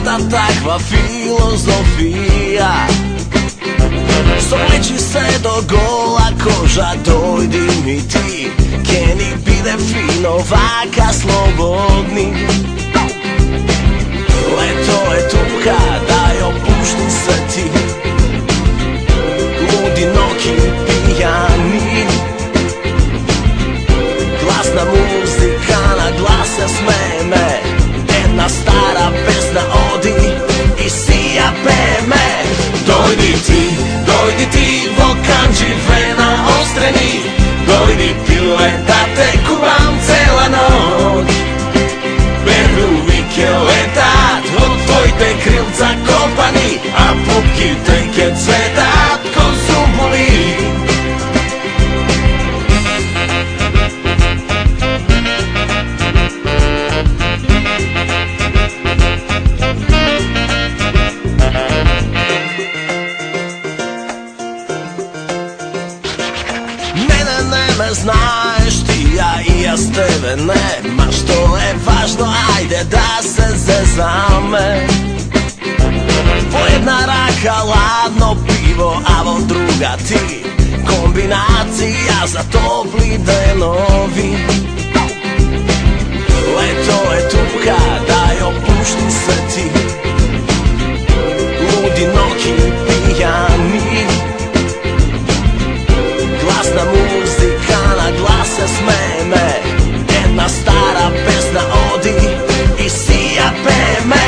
sveta takva filozofija. Soliči se do gola koža, dojdi mi ti, keni bide fino, vaka slobodni. Leto je tu kada opušti se ti, ludi noki pijani. Glasna muzika na glas se smeje me, jedna stara pesna odi i sija me. Dojdi ti, vokanđi vena ostreni, dojdi pile da te kuvam cela noć. Beruvik je letat, od tvojte krilca kopani, a pupki teke cvetat ko zumbuli. Me znaš ti, ja i ja s tebe ne, ma što je važno, ajde da se zezame. Pojedna raka, ladno pivo, a vo druga ti, kombinacija za topli denovi. Leto je tu kada opušti se ti, ludi noki pijani. Glasna muzika na glas se smeje me, jedna stara pesna odi i sija me.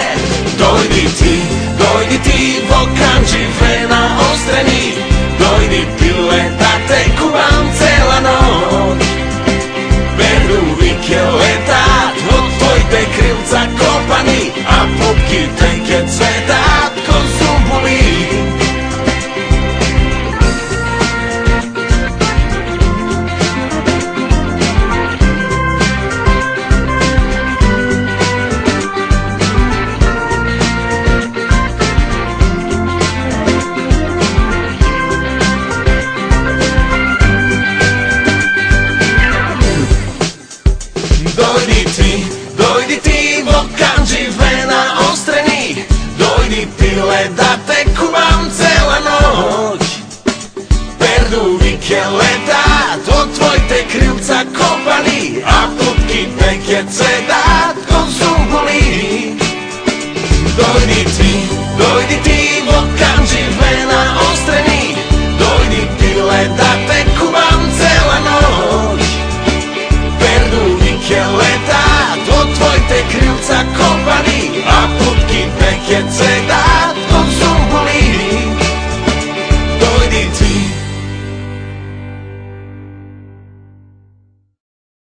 Dojdi ti, vokanđi vena ostreni, dojdi pile da te kuvam cela noć. Beruvik je letat, od tvojte krilca kopani, a pupki teke cvetat ko zumbuli. Dojdi ti, vokanđi vena ostreni, dojdi pile da te kuvam cela noć. Beruvik je letat, od tvojte krilca kopani, a pupki teke cvetat ko zumbuli. Dojdi ti, vokanđi vena ostreni, dojdi pile da te kuvam cela noć. Beruvik je letat, od tvojte krilca kopani, a pupki teke cvetat